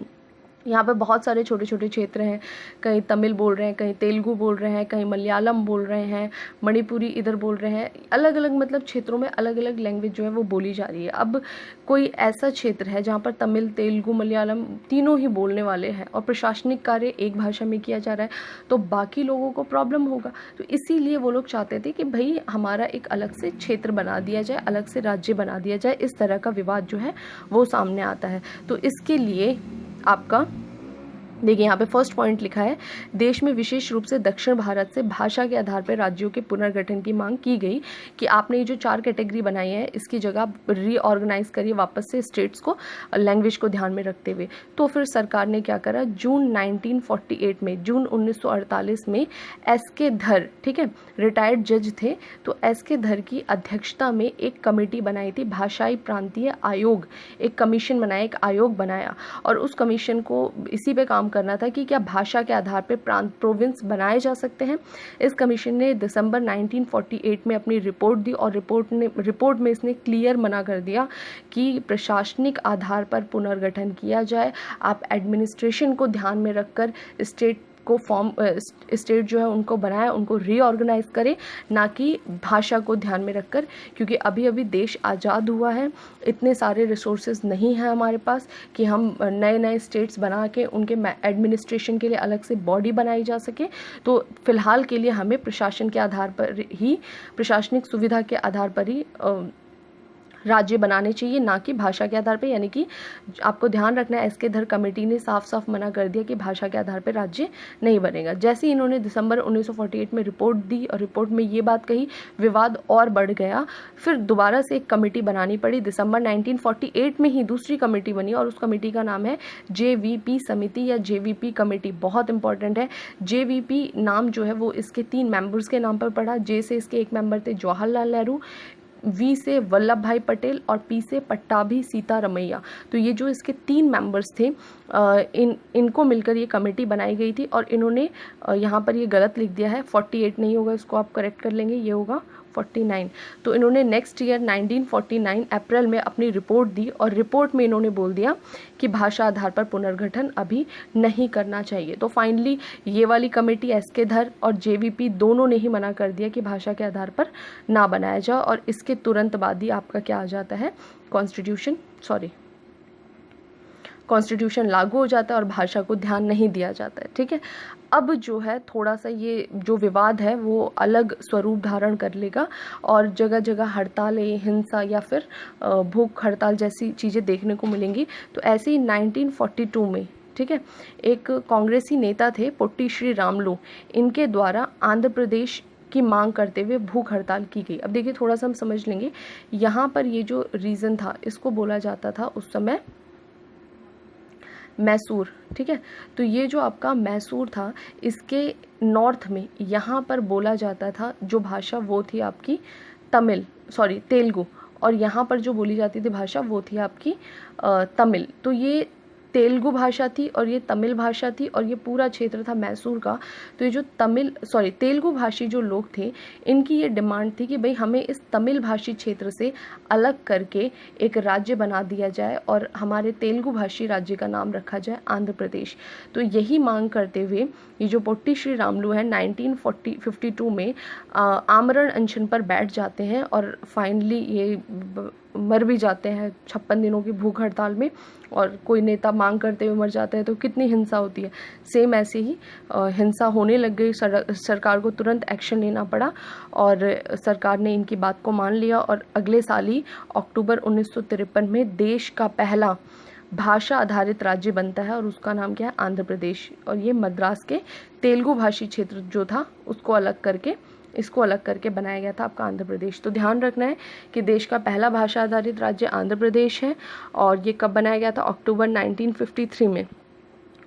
यहाँ पे बहुत सारे छोटे छोटे क्षेत्र हैं, कहीं तमिल बोल रहे हैं, कहीं तेलुगु बोल रहे हैं, कहीं मलयालम बोल रहे हैं, मणिपुरी इधर बोल रहे हैं, अलग अलग मतलब क्षेत्रों में अलग अलग लैंग्वेज जो है वो बोली जा रही है। अब कोई ऐसा क्षेत्र है जहाँ पर तमिल, तेलुगु, मलयालम तीनों ही बोलने वाले हैं और प्रशासनिक कार्य एक भाषा में किया जा रहा है, तो बाकी लोगों को प्रॉब्लम होगा। तो इसीलिए वो लोग चाहते थे कि भाई हमारा एक अलग से क्षेत्र बना दिया जाए, अलग से राज्य बना दिया जाए। इस तरह का विवाद जो है वो सामने आता है। तो इसके लिए आपका देखिए यहाँ पे फर्स्ट पॉइंट लिखा है, देश में विशेष रूप से दक्षिण भारत से भाषा के आधार पर राज्यों के पुनर्गठन की मांग की गई कि आपने ये जो 4 कैटेगरी बनाई है इसकी जगह रीऑर्गेनाइज करिए वापस से स्टेट्स को, लैंग्वेज को ध्यान में रखते हुए। तो फिर सरकार ने क्या करा, जून 1948 में, जून 1948 में एस.के. धर, ठीक है, रिटायर्ड जज थे, तो एस.के. धर की अध्यक्षता में एक कमेटी बनाई थी, भाषाई प्रांतीय आयोग, एक कमीशन बनाया, एक आयोग बनाया, और उस कमीशन को इसी पे काम करना था कि क्या भाषा के आधार पर प्रांत, प्रोविंस बनाए जा सकते हैं। इस कमीशन ने दिसंबर 1948 में अपनी रिपोर्ट दी, और रिपोर्ट में इसने क्लियर मना कर दिया कि प्रशासनिक आधार पर पुनर्गठन किया जाए। आप एडमिनिस्ट्रेशन को ध्यान में रखकर स्टेट जो है उनको बनाए, उनको रीऑर्गेनाइज करे, ना कि भाषा को ध्यान में रखकर, क्योंकि अभी अभी देश आज़ाद हुआ है, इतने सारे रिसोर्सेज नहीं हैं हमारे पास कि हम नए नए स्टेट्स बना के उनके एडमिनिस्ट्रेशन के लिए अलग से बॉडी बनाई जा सके। तो फिलहाल के लिए हमें प्रशासन के आधार पर ही, प्रशासनिक सुविधा के आधार पर ही राज्य बनाने चाहिए, ना कि भाषा के आधार पे। यानी कि आपको ध्यान रखना है, एस के धर कमेटी ने साफ साफ मना कर दिया कि भाषा के आधार पे राज्य नहीं बनेगा। जैसे ही इन्होंने दिसंबर 1948 में रिपोर्ट दी और रिपोर्ट में ये बात कही, विवाद और बढ़ गया। फिर दोबारा से एक कमेटी बनानी पड़ी। दिसंबर 1948 में ही दूसरी कमेटी बनी और उस कमेटी का नाम है JVP समिति या JVP कमेटी। बहुत इंपॉर्टेंट है। JVP नाम जो है वो इसके 3 मेंबर्स के नाम पर पड़ा। J से इसके एक मेंबर थे जवाहरलाल नेहरू, V से वल्लभ भाई पटेल और P से पट्टाभी सीतारमैया। तो ये जो इसके 3 मेंबर्स थे, इनको मिलकर ये कमेटी बनाई गई थी। और इन्होंने यहाँ पर ये गलत लिख दिया है, 48 नहीं होगा, इसको आप करेक्ट कर लेंगे, ये होगा 49। तो इन्होंने नेक्स्ट ईयर 1949 अप्रैल में अपनी रिपोर्ट दी और रिपोर्ट में इन्होंने बोल दिया कि भाषा आधार पर पुनर्गठन अभी नहीं करना चाहिए। तो फाइनली ये वाली कमेटी एस के धर और JVP दोनों ने ही मना कर दिया कि भाषा के आधार पर ना बनाया जाए। और इसके तुरंत बाद ही आपका क्या आ जाता है, कॉन्स्टिट्यूशन लागू हो जाता है और भाषा को ध्यान नहीं दिया जाता है। ठीक है, अब जो है थोड़ा सा ये जो विवाद है वो अलग स्वरूप धारण कर लेगा और जगह जगह हड़तालें, हिंसा या फिर भूख हड़ताल जैसी चीज़ें देखने को मिलेंगी। तो ऐसे ही 1942 में, ठीक है, एक कांग्रेसी नेता थे पोट्टी श्री रामलू, इनके द्वारा आंध्र प्रदेश की मांग करते हुए भूख हड़ताल की गई। अब देखिए थोड़ा सा हम समझ लेंगे, यहाँ पर ये जो रीज़न था इसको बोला जाता था उस समय मैसूर। ठीक है, तो ये जो आपका मैसूर था, इसके नॉर्थ में यहाँ पर बोला जाता था जो भाषा वो थी आपकी तेलुगु, और यहाँ पर जो बोली जाती थी भाषा वो थी आपकी तमिल। तो ये तेलुगु भाषा थी और ये तमिल भाषा थी और ये पूरा क्षेत्र था मैसूर का। तो ये जो तेलुगु भाषी जो लोग थे, इनकी ये डिमांड थी कि भाई हमें इस तमिल भाषी क्षेत्र से अलग करके एक राज्य बना दिया जाए और हमारे तेलुगु भाषी राज्य का नाम रखा जाए आंध्र प्रदेश। तो यही मांग करते हुए ये जो पोट्टी श्री रामलू है 1952 में आमरण अनशन पर बैठ जाते हैं और फाइनली ये मर भी जाते हैं 56 दिनों की भूख हड़ताल में। और कोई नेता मांग करते हुए मर जाता है तो कितनी हिंसा होती है। सेम ऐसे ही हिंसा होने लग गई। सरकार को तुरंत एक्शन लेना पड़ा और सरकार ने इनकी बात को मान लिया और अगले साल ही अक्टूबर 1953 में देश का पहला भाषा आधारित राज्य बनता है और उसका नाम क्या है, आंध्र प्रदेश। और ये मद्रास के तेलुगु भाषी क्षेत्र जो था इसको अलग करके बनाया गया था आपका आंध्र प्रदेश। तो ध्यान रखना है कि देश का पहला भाषा आधारित राज्य आंध्र प्रदेश है और ये कब बनाया गया था, अक्टूबर 1953 में।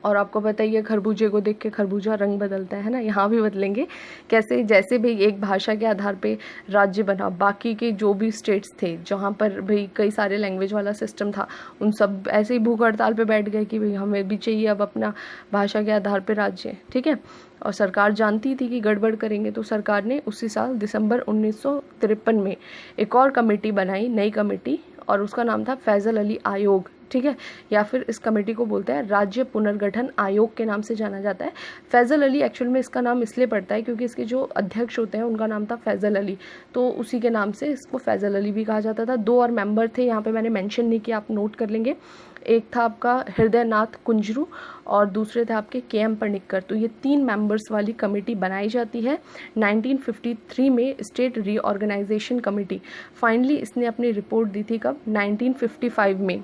और आपको बताइए खरबूजे को देख के खरबूजा रंग बदलता है ना, यहाँ भी बदलेंगे। कैसे, जैसे भाई एक भाषा के आधार पे राज्य बना, बाकी के जो भी स्टेट्स थे जहाँ पर भाई कई सारे लैंग्वेज वाला सिस्टम था, उन सब ऐसे ही भूख हड़ताल पे बैठ गए कि भाई हमें भी चाहिए अब अपना भाषा के आधार पे राज्य। ठीक है, और सरकार जानती थी कि गड़बड़ करेंगे, तो सरकार ने उसी साल दिसंबर 1953 में एक और कमेटी बनाई, नई कमेटी, और उसका नाम था फैजल अली आयोग। ठीक है, या फिर इस कमेटी को बोलते हैं राज्य पुनर्गठन आयोग के नाम से जाना जाता है। फैजल अली एक्चुअल में इसका नाम इसलिए पड़ता है क्योंकि इसके जो अध्यक्ष होते हैं उनका नाम था फैजल अली, तो उसी के नाम से इसको फैजल अली भी कहा जाता था। 2 और मेंबर थे, यहाँ पे मैंने मेंशन नहीं किया, आप नोट कर लेंगे। एक था आपका हृदय नाथ कुंजरू और दूसरे थे आपके KM पनिक्कर। तो ये 3 मेंबर्स वाली कमेटी बनाई जाती है 1953 में, स्टेट रीऑर्गेनाइजेशन कमेटी। फाइनली इसने अपनी रिपोर्ट दी थी कब, 1955 में।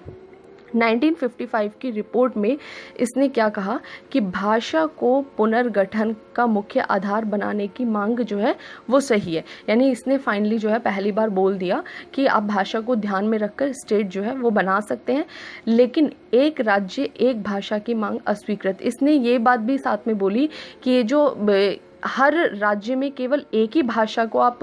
1955 की रिपोर्ट में इसने क्या कहा कि भाषा को पुनर्गठन का मुख्य आधार बनाने की मांग जो है वो सही है। यानी इसने फाइनली जो है पहली बार बोल दिया कि आप भाषा को ध्यान में रखकर स्टेट जो है वो बना सकते हैं, लेकिन एक राज्य एक भाषा की मांग अस्वीकृत। इसने ये बात भी साथ में बोली कि ये जो हर राज्य में केवल एक ही भाषा को आप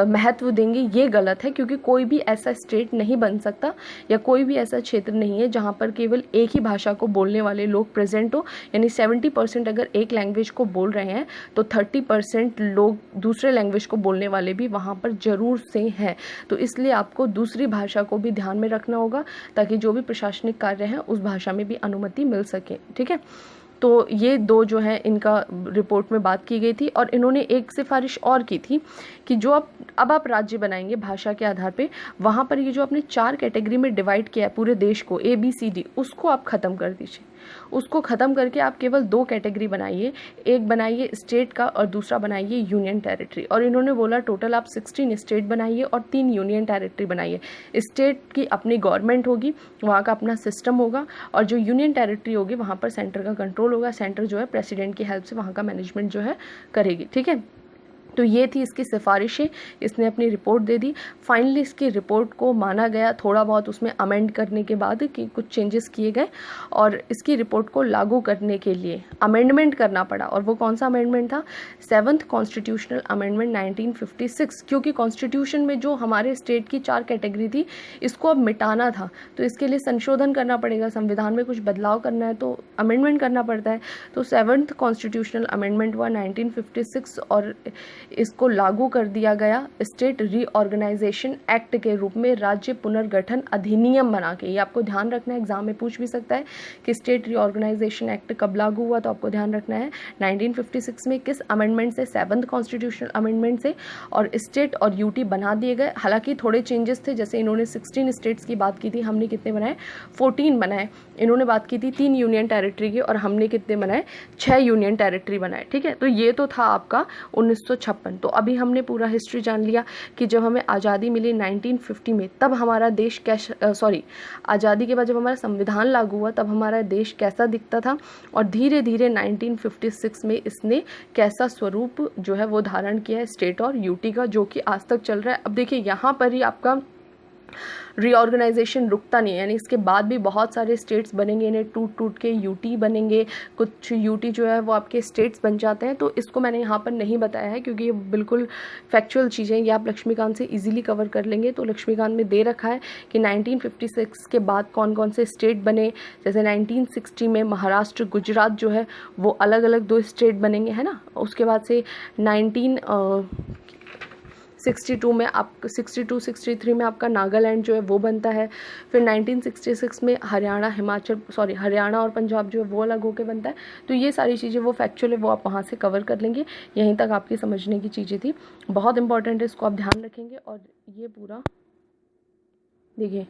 महत्व देंगे, ये गलत है, क्योंकि कोई भी ऐसा स्टेट नहीं बन सकता या कोई भी ऐसा क्षेत्र नहीं है जहाँ पर केवल एक ही भाषा को बोलने वाले लोग प्रेजेंट हो। यानी 70% अगर एक लैंग्वेज को बोल रहे हैं तो 30% लोग दूसरे लैंग्वेज को बोलने वाले भी वहाँ पर ज़रूर से हैं। तो इसलिए आपको दूसरी भाषा को भी ध्यान में रखना होगा ताकि जो भी प्रशासनिक कार्य हैं उस भाषा में भी अनुमति मिल सके। ठीक है, तो ये 2 जो है इनका रिपोर्ट में बात की गई थी। और इन्होंने एक सिफारिश और की थी कि जो अब आप राज्य बनाएंगे भाषा के आधार पे, वहाँ पर ये जो आपने 4 कैटेगरी में डिवाइड किया है पूरे देश को, ABCD, उसको आप ख़त्म कर दीजिए। उसको ख़त्म करके आप केवल 2 कैटेगरी बनाइए, एक बनाइए स्टेट का और दूसरा बनाइए यूनियन टेरिटरी। और इन्होंने बोला टोटल आप 16 स्टेट बनाइए और 3 यूनियन टेरिटरी बनाइए। स्टेट की अपनी गवर्नमेंट होगी, वहाँ का अपना सिस्टम होगा, और जो यूनियन टेरिटरी होगी वहाँ पर सेंटर का कंट्रोल होगा। सेंटर जो है प्रेसिडेंट की हेल्प से वहाँ का मैनेजमेंट जो है करेगी। ठीक है, तो ये थी इसकी सिफारिशें। इसने अपनी रिपोर्ट दे दी। फाइनली इसकी रिपोर्ट को माना गया, थोड़ा बहुत उसमें अमेंड करने के बाद कि कुछ चेंजेस किए गए, और इसकी रिपोर्ट को लागू करने के लिए अमेंडमेंट करना पड़ा। और वो कौन सा अमेंडमेंट था? 7th constitutional amendment 1956। क्योंकि कॉन्स्टिट्यूशन में जो हमारे स्टेट की 4 कैटेगरी थी, इसको अब मिटाना था, तो इसके लिए संशोधन करना पड़ेगा, संविधान में कुछ बदलाव करना है तो अमेंडमेंट करना पड़ता है। तो 7th कॉन्स्टिट्यूशनल अमेंडमेंट हुआ 1956 और इसको लागू कर दिया गया स्टेट रीऑर्गेनाइजेशन एक्ट के रूप में, राज्य पुनर्गठन अधिनियम बना के। ये आपको ध्यान रखना है, एग्जाम में पूछ भी सकता है कि स्टेट रीऑर्गेनाइजेशन एक्ट कब लागू हुआ, तो आपको ध्यान रखना है 1956 में किस अमेंडमेंट से, 7th कॉन्स्टिट्यूशनल अमेंडमेंट से। और स्टेट और यूटी बना दिए गए। हालांकि थोड़े चेंजेस थे, जैसे इन्होंने 16 स्टेट्स की बात की थी, हमने कितने बनाए? 14 बनाए। इन्होंने बात की थी 3 यूनियन टेरिटरी की, और हमने कितने बनाए? 6 यूनियन टेरिटरी बनाए। ठीक है, तो ये तो था आपका 1956। तो अभी हमने पूरा हिस्ट्री जान लिया कि जब हमें आज़ादी मिली 1950 में, तब हमारा देश आज़ादी के बाद जब हमारा संविधान लागू हुआ तब हमारा देश कैसा दिखता था, और धीरे धीरे 1956 में इसने कैसा स्वरूप जो है वो धारण किया है स्टेट और यूटी का, जो कि आज तक चल रहा है। अब देखिए यहाँ पर ही आपका रीऑर्गेनाइजेशन रुकता नहीं है, यानी इसके बाद भी बहुत सारे स्टेट्स बनेंगे, इन्हें टूट टूट के यूटी बनेंगे, कुछ यूटी जो है वो आपके स्टेट्स बन जाते हैं। तो इसको मैंने यहाँ पर नहीं बताया है क्योंकि ये बिल्कुल फैक्चुअल चीज़ें, ये आप लक्ष्मीकांत से इजीली कवर कर लेंगे। तो लक्ष्मीकांत में दे रखा है कि 1956 के बाद कौन कौन से स्टेट बने। जैसे 1960 में महाराष्ट्र, गुजरात जो है वो अलग अलग 2 स्टेट बनेंगे, है ना। उसके बाद से 1962 में आप 63 में आपका नागालैंड जो है वो बनता है। फिर 1966 में हरियाणा और पंजाब जो है वो अलग होकर बनता है। तो ये सारी चीज़ें वो फैक्चुअल है, वो आप वहाँ से कवर कर लेंगे। यहीं तक आपकी समझने की चीज़ें थी, बहुत इंपॉर्टेंट है, इसको आप ध्यान रखेंगे। और ये पूरा देखिए,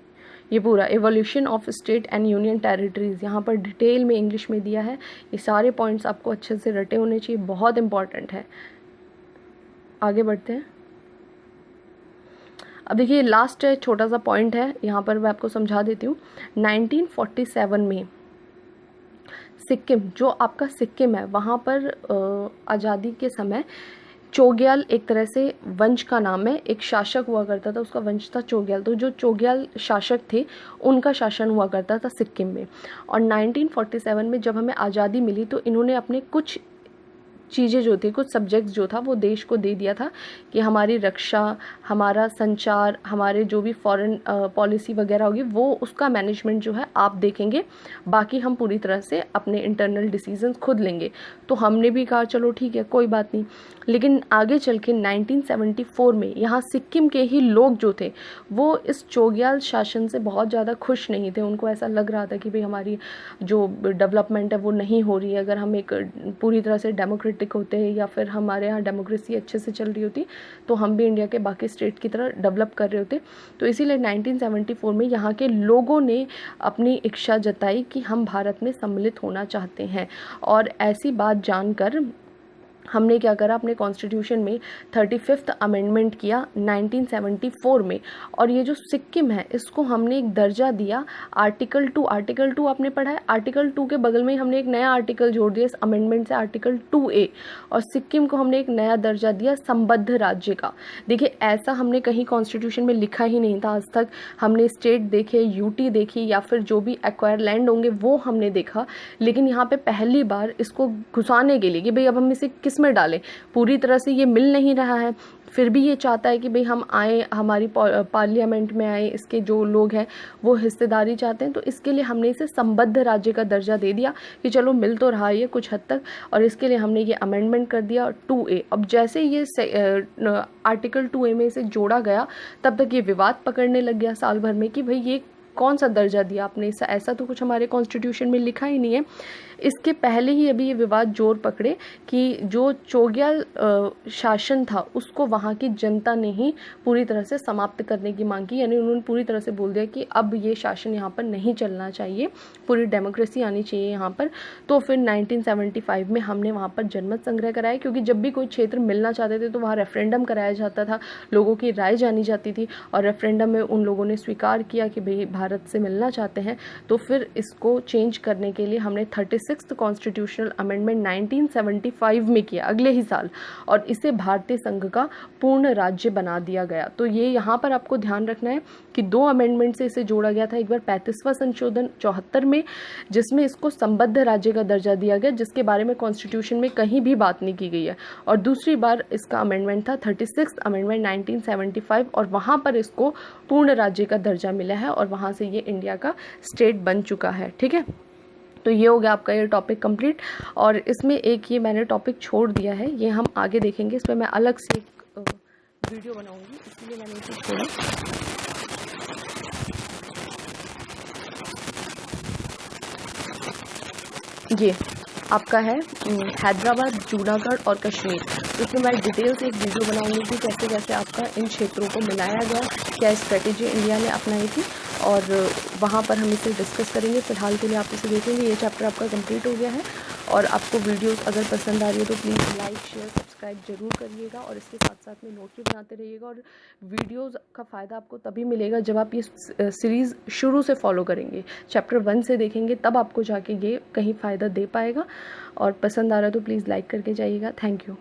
ये पूरा evolution of state and union territories यहाँ पर डिटेल में इंग्लिश में दिया है। ये सारे पॉइंट्स आपको अच्छे से रटे होने चाहिए, बहुत इंपॉर्टेंट है। आगे बढ़ते हैं। अब देखिए लास्ट छोटा सा पॉइंट है, यहाँ पर मैं आपको समझा देती हूँ। 1947 में सिक्किम, जो आपका सिक्किम है, वहाँ पर आज़ादी के समय चोग्याल एक तरह से वंश का नाम है, एक शासक हुआ करता था, उसका वंश था चोग्याल। तो जो चोग्याल शासक थे उनका शासन हुआ करता था सिक्किम में। और 1947 में जब हमें आज़ादी मिली तो इन्होंने अपने कुछ चीज़ें जो थी, कुछ सब्जेक्ट्स जो था वो देश को दे दिया था कि हमारी रक्षा, हमारा संचार, हमारे जो भी फॉरेन पॉलिसी वगैरह होगी वो उसका मैनेजमेंट जो है आप देखेंगे, बाकी हम पूरी तरह से अपने इंटरनल डिसीजंस खुद लेंगे। तो हमने भी कहा चलो ठीक है, कोई बात नहीं। लेकिन आगे चल के 1974 में यहाँ सिक्किम के ही लोग जो थे वो इस चोग्याल शासन से बहुत ज़्यादा खुश नहीं थे। उनको ऐसा लग रहा था कि भाई हमारी जो डेवलपमेंट है वो नहीं हो रही है। अगर हम एक पूरी तरह से डेमोक्रेटिक होते हैं या फिर हमारे यहाँ डेमोक्रेसी अच्छे से चल रही होती तो हम भी इंडिया के बाकी स्टेट की तरह डेवलप कर रहे होते। तो इसीलिए 1974 में यहाँ के लोगों ने अपनी इच्छा जताई कि हम भारत में सम्मिलित होना चाहते हैं। और ऐसी बात जानकर हमने क्या करा, अपने कॉन्स्टिट्यूशन में 35th अमेंडमेंट किया 1974 में। और ये जो सिक्किम है इसको हमने एक दर्जा दिया आर्टिकल 2। आर्टिकल 2 आपने पढ़ा है, आर्टिकल 2 के बगल में ही हमने एक नया आर्टिकल जोड़ दिया इस अमेंडमेंट से, आर्टिकल 2A। और सिक्किम को हमने एक नया दर्जा दिया संबद्ध राज्य का। देखिए ऐसा हमने कहीं कॉन्स्टिट्यूशन में लिखा ही नहीं था आज तक। हमने स्टेट देखे, यूटी देखी, या फिर जो भी एक्वायर लैंड होंगे वो हमने देखा। लेकिन यहाँ पे पहली बार इसको घुसाने के लिए कि भाई अब हम इसे किस में डालें, पूरी तरह से ये मिल नहीं रहा है, फिर भी ये चाहता है कि भाई हम आए, हमारी पार्लियामेंट में आए, इसके जो लोग हैं वो हिस्सेदारी चाहते हैं। तो इसके लिए हमने इसे संबद्ध राज्य का दर्जा दे दिया कि चलो मिल तो रहा है ये कुछ हद तक। और इसके लिए हमने ये अमेंडमेंट कर दिया 2A। अब जैसे ये आर्टिकल 2A में इसे जोड़ा गया तब तक ये विवाद पकड़ने लग गया साल भर में कि भाई ये कौन सा दर्जा दिया आपने, ऐसा तो कुछ हमारे कॉन्स्टिट्यूशन में लिखा ही नहीं है। इसके पहले ही अभी ये विवाद जोर पकड़े कि जो चोग्याल शासन था उसको वहाँ की जनता ने ही पूरी तरह से समाप्त करने की मांग की, यानी उन्होंने पूरी तरह से बोल दिया कि अब ये शासन यहाँ पर नहीं चलना चाहिए, पूरी डेमोक्रेसी आनी चाहिए यहाँ पर। तो फिर 1975 में हमने वहाँ पर जनमत संग्रह कराया, क्योंकि जब भी कोई क्षेत्र मिलना चाहते थे तो वहाँ रेफरेंडम कराया जाता था, लोगों की राय जानी जाती थी, और रेफरेंडम में उन लोगों ने स्वीकार किया कि भाई भारत से मिलना चाहते हैं। तो फिर इसको चेंज करने के लिए हमने 36th कॉन्स्टिट्यूशनल अमेंडमेंट 1975 में किया, अगले ही साल, और इसे भारतीय संघ का पूर्ण राज्य बना दिया गया। तो ये यहाँ पर आपको ध्यान रखना है कि 2 अमेंडमेंट से इसे जोड़ा गया था। एक बार 35वां संशोधन 74 में, जिसमें इसको संबद्ध राज्य का दर्जा दिया गया, जिसके बारे में कॉन्स्टिट्यूशन में कहीं भी बात नहीं की गई है, और दूसरी बार इसका अमेंडमेंट था 36th अमेंडमेंट 1975, और वहाँ पर इसको पूर्ण राज्य का दर्जा मिला है, और वहाँ से ये इंडिया का स्टेट बन चुका है। ठीक है, तो ये हो गया आपका ये टॉपिक कंप्लीट। और इसमें एक ये मैंने टॉपिक छोड़ दिया है, ये हम आगे देखेंगे, इस पर मैं अलग से एक वीडियो बनाऊंगी, इसलिए मैंने इसे छोड़ा। ये आपका है हैदराबाद, जूनागढ़ और कश्मीर। इसमें मैं डिटेल से एक वीडियो बनाऊंगी कि कैसे कैसे आपका इन क्षेत्रों को मिलाया गया, क्या स्ट्रेटेजी इंडिया ने अपनाई थी, और वहाँ पर हम इसे डिस्कस करेंगे। फिलहाल के लिए आप इसे देखेंगे। ये चैप्टर आपका कंप्लीट हो गया है, और आपको वीडियोस अगर पसंद आ रही है तो प्लीज़ लाइक, शेयर, सब्सक्राइब जरूर करिएगा, और इसके साथ साथ में नोट भी बनाते रहिएगा। और वीडियोस का फ़ायदा आपको तभी मिलेगा जब आप ये सीरीज़ शुरू से फॉलो करेंगे, चैप्टर 1 से देखेंगे, तब आपको जाके ये कहीं फ़ायदा दे पाएगा। और पसंद आ रहा है तो प्लीज़ लाइक करके जाइएगा। Thank you.